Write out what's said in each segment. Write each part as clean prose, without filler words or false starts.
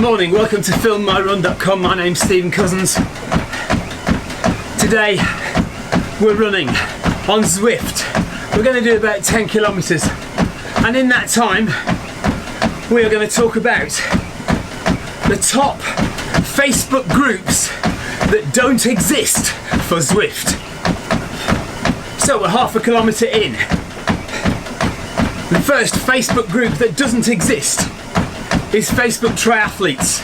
morning, welcome to filmmyrun.com. My name's Stephen Cousins. Today we're running on Zwift. We're going to do about 10 kilometres, and in that time we are going to talk about the top Facebook groups that don't exist for Zwift. So we're half a kilometre in. The first Facebook group that doesn't exist is Facebook triathletes.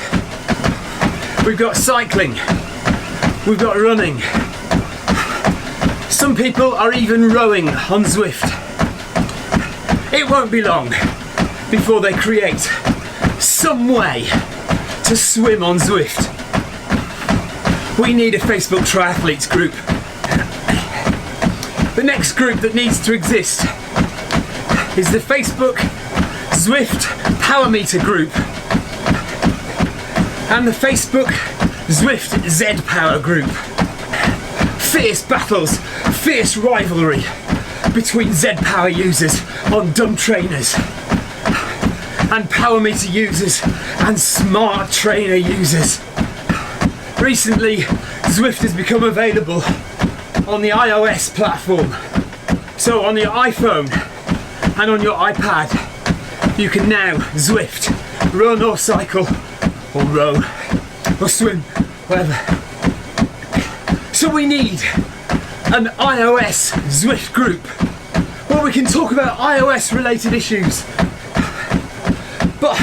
We've got cycling, we've got running. Some people are even rowing on Zwift. It won't be long before they create some way to swim on Zwift. We need a Facebook triathletes group. The next group that needs to exist is the Facebook Zwift Power Meter group and the Facebook Zwift Z Power group. Fierce battles, fierce rivalry between Z Power users on dumb trainers and Power Meter users and smart trainer users. Recently, Zwift has become available on the iOS platform. So on your iPhone and on your iPad, you can now Zwift, run or cycle or row or swim, whatever. So we need an iOS Zwift group where we can talk about iOS related issues. But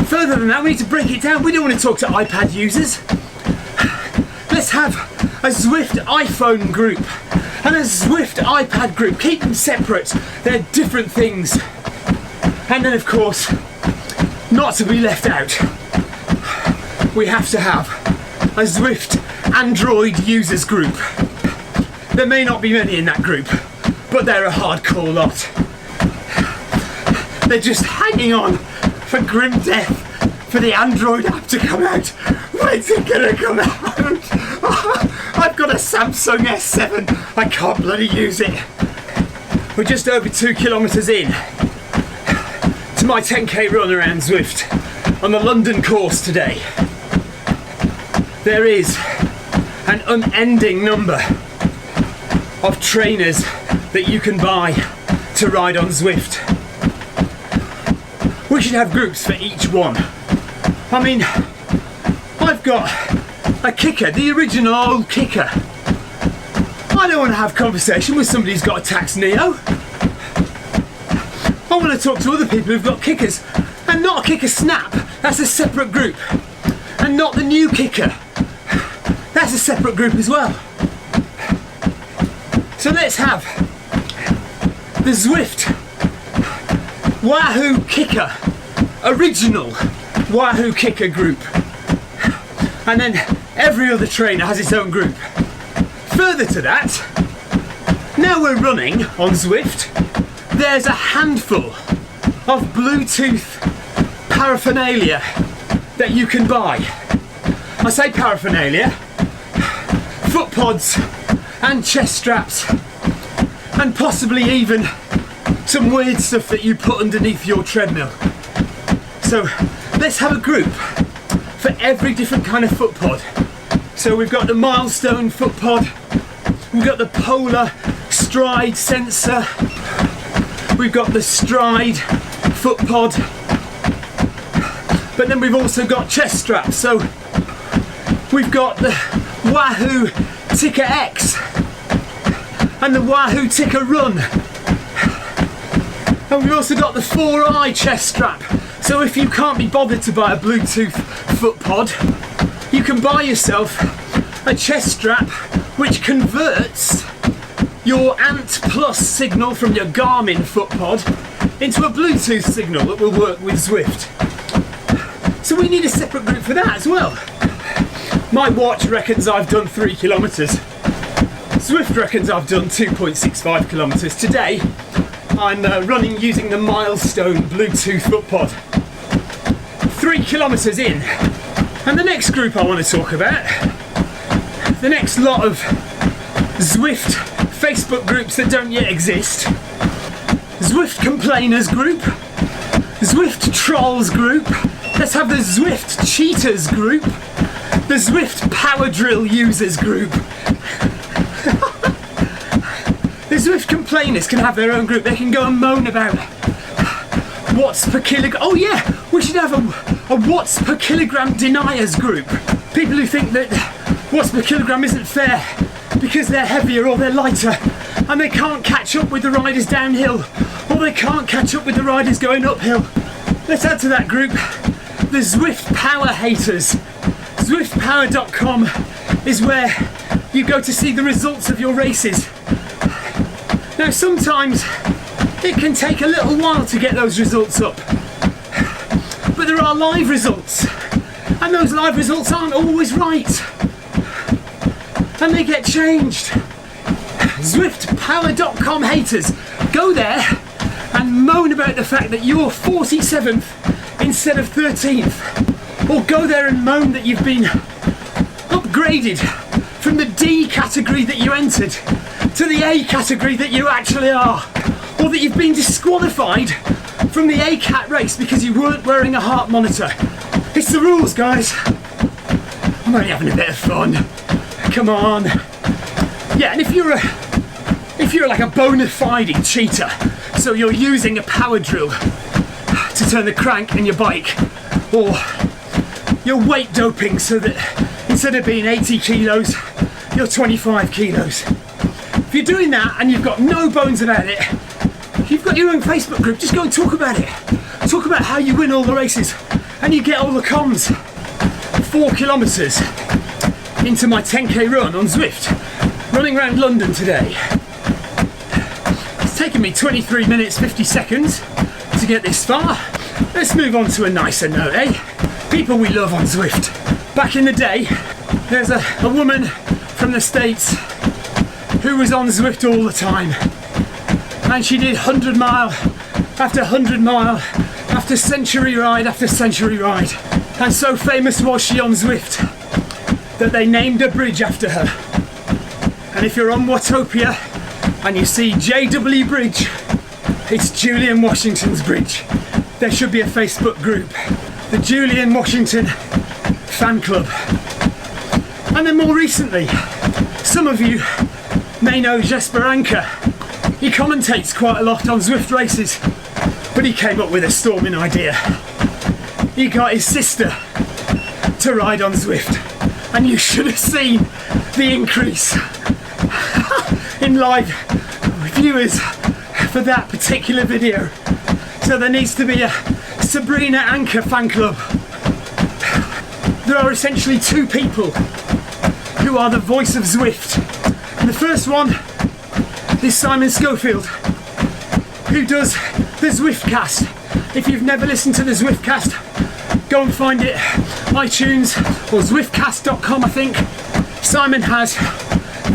further than that, we need to break it down. We don't want to talk to iPad users. Let's have a Zwift iPhone group and a Zwift iPad group. Keep them separate. They're different things. And then, of course, not to be left out, we have to have a Zwift Android users group. There may not be many in that group, but they're a hardcore lot. They're just hanging on for grim death for the Android app to come out. When's it gonna come out? I've got a Samsung S7. I can't bloody use it. We're just over 2 kilometres in to my 10k run around Zwift on the London course today. There is an unending number of trainers that you can buy to ride on Zwift. We should have groups for each one. I mean, I've got a kicker, the original old kicker. I don't want to have conversation with somebody who's got a Tax Neo. I want to talk to other people who've got kickers, and not a kicker snap. That's a separate group. And not the new kicker. That's a separate group as well. So let's have the Zwift Wahoo Kicker, original Wahoo Kicker group. And then every other trainer has its own group. Further to that, now we're running on Zwift, there's a handful of Bluetooth paraphernalia that you can buy. I say paraphernalia, foot pods and chest straps, and possibly even some weird stuff that you put underneath your treadmill. So let's have a group for every different kind of foot pod. So we've got the Milestone foot pod, we've got the Polar Stride sensor, we've got the Stride foot pod, but then we've also got chest straps. So we've got the Wahoo Ticker X and the Wahoo Ticker Run, and we've also got the 4i chest strap. So if you can't be bothered to buy a Bluetooth foot pod, you can buy yourself a chest strap which converts your Ant Plus signal from your Garmin foot pod into a Bluetooth signal that will work with Zwift. So we need a separate group for that as well. My watch reckons I've done 3 kilometres. Zwift reckons I've done 2.65 kilometres. Today I'm running using the Milestone Bluetooth foot pod. 3 kilometres in, and the next group I want to talk about, the next lot of Zwift Facebook groups that don't yet exist: Zwift Complainers group, Zwift Trolls group, Let's have the Zwift Cheaters group, the Zwift Power Drill Users group. The Zwift complainers can have their own group. They can go and moan about watts per kilogram. Oh yeah, we should have a watts per kilogram deniers group. People who think that watts per kilogram isn't fair because they're heavier or they're lighter and they can't catch up with the riders downhill or they can't catch up with the riders going uphill. Let's add to that group the Zwift Power haters. Zwiftpower.com is where you go to see the results of your races. Now sometimes it can take a little while to get those results up, but there are live results and those live results aren't always right and they get changed. Zwiftpower.com haters, go there and moan about the fact that you're 47th instead of 13th, or go there and moan that you've been upgraded from the D category that you entered to the A category that you actually are, or that you've been disqualified from the A-Cat race because you weren't wearing a heart monitor. It's the rules, guys. I'm only having a bit of fun. Come on. Yeah, and if you're like a bona fide cheater, so you're using a power drill to turn the crank in your bike, or you're weight doping so that instead of being 80 kilos, you're 25 kilos. If you're doing that and you've got no bones about it, you've got your own Facebook group, just go and talk about it. Talk about how you win all the races and you get all the comms. 4 kilometres into my 10k run on Zwift, running around London today. It's taken me 23 minutes 50 seconds to get this far. Let's move on to a nicer note, eh? People we love on Zwift. Back in the day, there's a woman from the States who was on Zwift all the time, and she did 100 mile after 100 mile after century ride after century ride, and so famous was she on Zwift that they named a bridge after her. And if you're on Watopia and you see JW Bridge, it's Julynn Washington's bridge. There should be a Facebook group, the Julynn Washington Fan Club. And then more recently, some of you may know Jesper Anker. He commentates quite a lot on Zwift races, but he came up with a storming idea. He got his sister to ride on Zwift, and you should have seen the increase in live viewers for that particular video. So there needs to be a Sabrina Anker fan club. There are essentially two people who are the voice of Zwift. And the first one is Simon Schofield, who does the Zwiftcast. If you've never listened to the Zwiftcast, go and find it, iTunes or Zwiftcast.com, I think. Simon has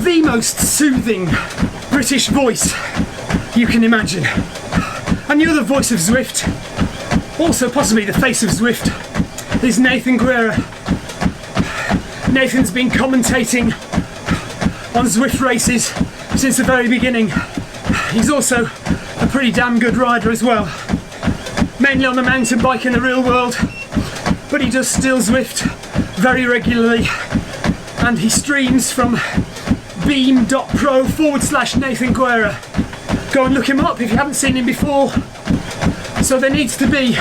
the most soothing British voice you can imagine. And the other voice of Zwift, also possibly the face of Zwift, is Nathan Guerra. Nathan's been commentating on Zwift races since the very beginning. He's also a pretty damn good rider as well, mainly on the mountain bike in the real world, but he does still Zwift very regularly, and he streams from beam.pro/Nathan Guerra. Go and look him up if you haven't seen him before. So there needs to be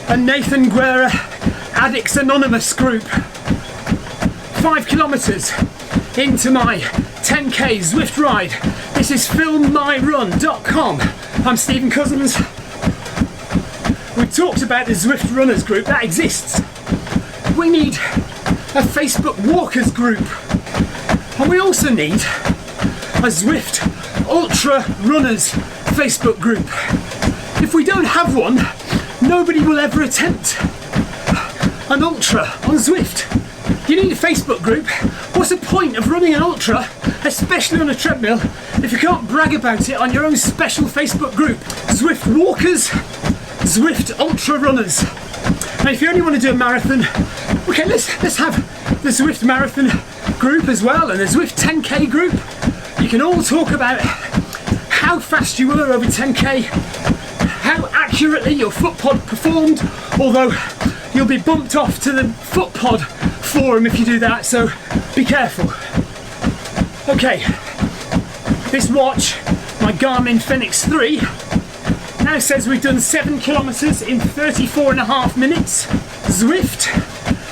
a Nathan Guerra Addicts Anonymous group. 5 kilometres into my 10k Zwift ride. This is filmmyrun.com. I'm Stephen Cousins. We talked about the Zwift Runners group, that exists. We need a Facebook Walkers group. And we also need a Zwift Ultra Runners Facebook group. If we don't have one, nobody will ever attempt an ultra on Zwift. You need a Facebook group. What's the point of running an ultra, especially on a treadmill, if you can't brag about it on your own special Facebook group? Zwift Walkers, Zwift Ultra Runners. And if you only want to do a marathon, okay, let's have the Zwift Marathon group as well, and the Zwift 10k group. You can all talk about how fast you were over 10k, how accurately your foot pod performed, although you'll be bumped off to the footpod forum if you do that, so be careful. Okay, this watch, my Garmin Fenix 3, now says we've done 7 kilometers in 34.5 minutes. Zwift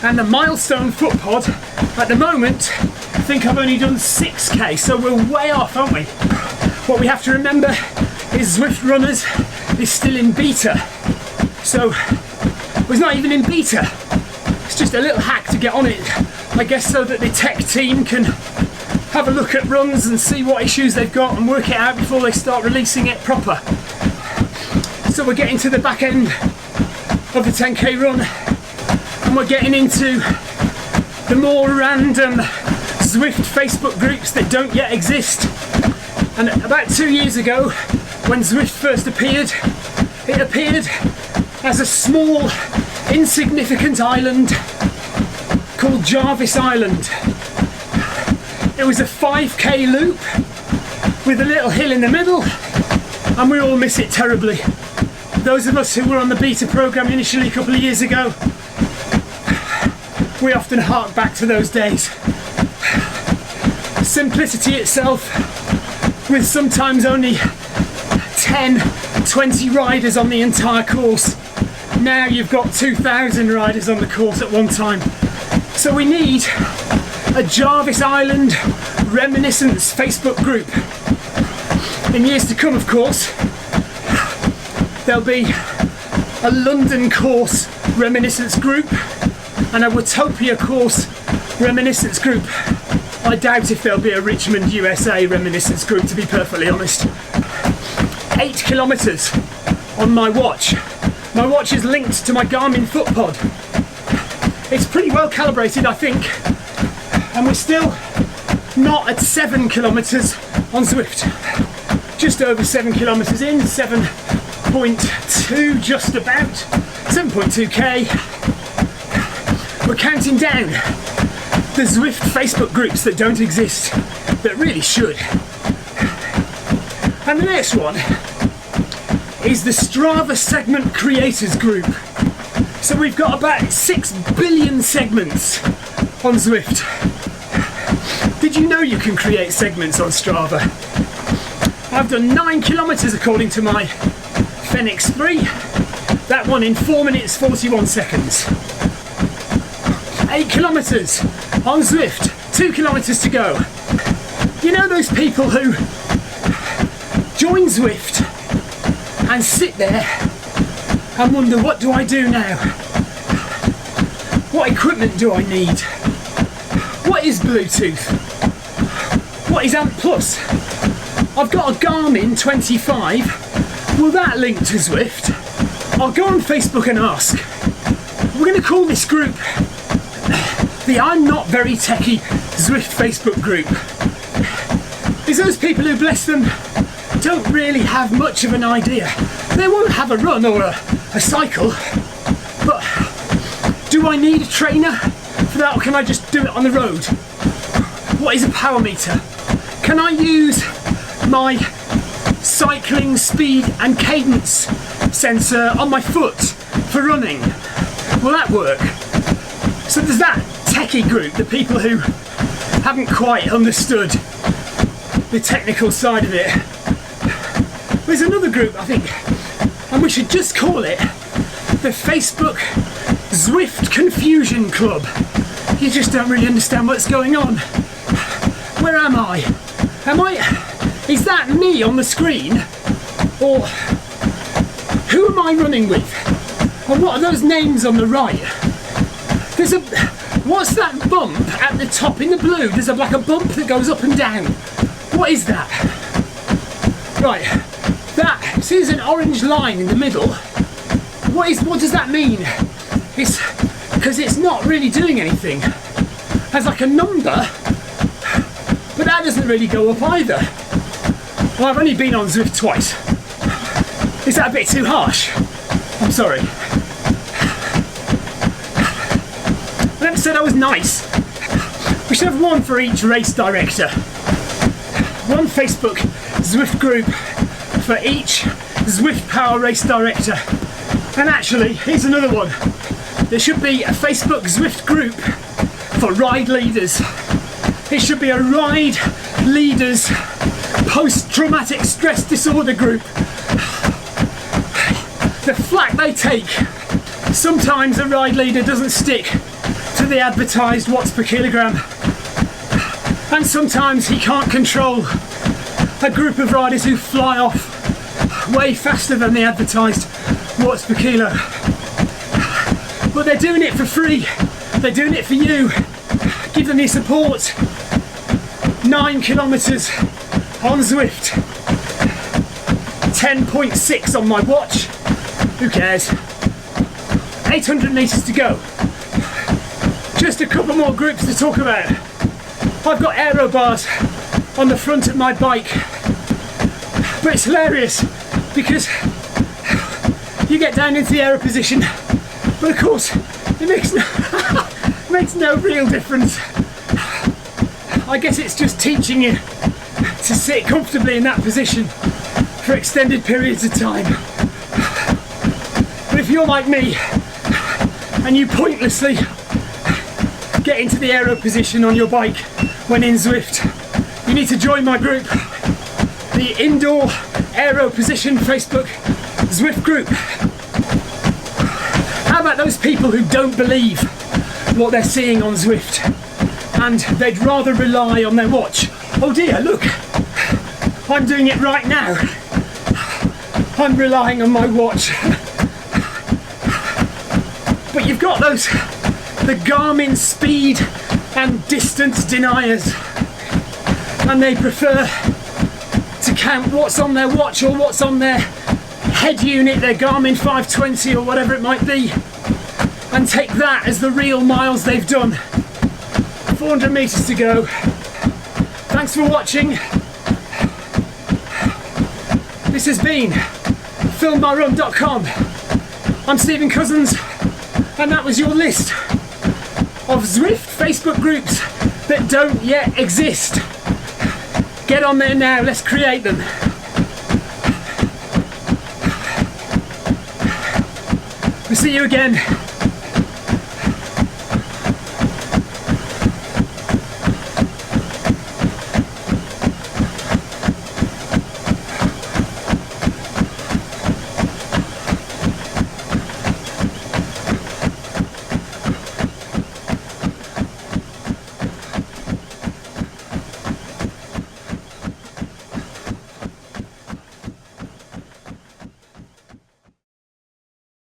and the milestone footpod, at the moment, I think I've only done 6k, so we're way off, aren't we? What we have to remember is Zwift Runners is still in beta. So, well, it's not even in beta. It's just a little hack to get on it, I guess, so that the tech team can have a look at runs and see what issues they've got and work it out before they start releasing it proper. So we're getting to the back end of the 10k run, and we're getting into the more random Zwift Facebook groups that don't yet exist. And about 2 years ago, when Zwift first appeared, it appeared as a small, insignificant island called Jarvis Island. It was a 5k loop with a little hill in the middle, and we all miss it terribly. Those of us who were on the beta program initially a couple of years ago, we often hark back to those days. Simplicity itself, with sometimes only 10, 20 riders on the entire course. Now you've got 2,000 riders on the course at one time. So we need a Jarvis Island reminiscence Facebook group. In years to come, of course, there'll be a London course reminiscence group and a Watopia course reminiscence group. I doubt if there'll be a Richmond, USA reminiscence group, to be perfectly honest. 8 kilometers on my watch. My watch is linked to my Garmin footpod. It's pretty well calibrated, I think, and we're still not at 7 kilometers on Zwift. Just over 7 kilometers in, 7.2 just about, 7.2k. We're counting down the Zwift Facebook groups that don't exist, that really should. And the next one is the Strava segment creators group. So we've got about 6 billion segments on Zwift. Did you know you can create segments on Strava? I've done 9 kilometers according to my Fenix 3. That one in 4 minutes 41 seconds. 8 kilometers on Zwift, 2 kilometers to go. You know those people who join Zwift and sit there and wonder, what do I do now? What equipment do I need? What is Bluetooth? What is Amp Plus? I've got a Garmin 25. Will that link to Zwift? I'll go on Facebook and ask. We're going to call this group the I'm Not Very Techy Zwift Facebook group. It's those people who, bless them, don't really have much of an idea. They won't have a run or a cycle, but do I need a trainer for that, or can I just do it on the road? What is a power meter? Can I use my cycling speed and cadence sensor on my foot for running? Will that work? So there's that techie group, the people who haven't quite understood the technical side of it. There's another group, I think, and we should just call it the Facebook Zwift Confusion Club. You just don't really understand what's going on. Where am I? Is that me on the screen? Or who am I running with? And what are those names on the right? What's that bump at the top in the blue? There's like a bump that goes up and down. What is that? Right, see there's an orange line in the middle. What does that mean? It's because it's not really doing anything. Has like a number, but that doesn't really go up either. Well, I've only been on Zwift twice. Is that a bit too harsh? I'm sorry. I never said I was nice. We should have one for each race director. One Facebook Zwift group for each Zwift Power race director. And actually, here's another one. There should be a Facebook Zwift group for ride leaders. It should be a ride leaders post-traumatic stress disorder group. The flack they take. Sometimes a ride leader doesn't stick to the advertised watts per kilogram, and sometimes he can't control a group of riders who fly off way faster than the advertised watts per kilo. But they're doing it for free. They're doing it for you. Give them your support. 9 kilometers on Zwift. 10.6 on my watch. Who cares? 800 meters to go. Just a couple more groups to talk about. I've got Aerobars on the front of my bike. But it's hilarious because you get down into the aero position, but of course it makes no real difference. I guess it's just teaching you to sit comfortably in that position for extended periods of time. But if you're like me and you pointlessly get into the aero position on your bike when in Zwift, you need to join my group, the Indoor Aero Position Facebook Zwift group. How about those people who don't believe what they're seeing on Zwift and they'd rather rely on their watch? Oh dear, look, I'm doing it right now. I'm relying on my watch. But you've got the Garmin speed and distance deniers, and they prefer to count what's on their watch or what's on their head unit, their Garmin 520 or whatever it might be, and take that as the real miles they've done. 400 meters to go. Thanks for watching. This has been filmmyrun.com. I'm Stephen Cousins, and that was your list of Zwift Facebook groups that don't yet exist. Get on there now, let's create them. We'll see you again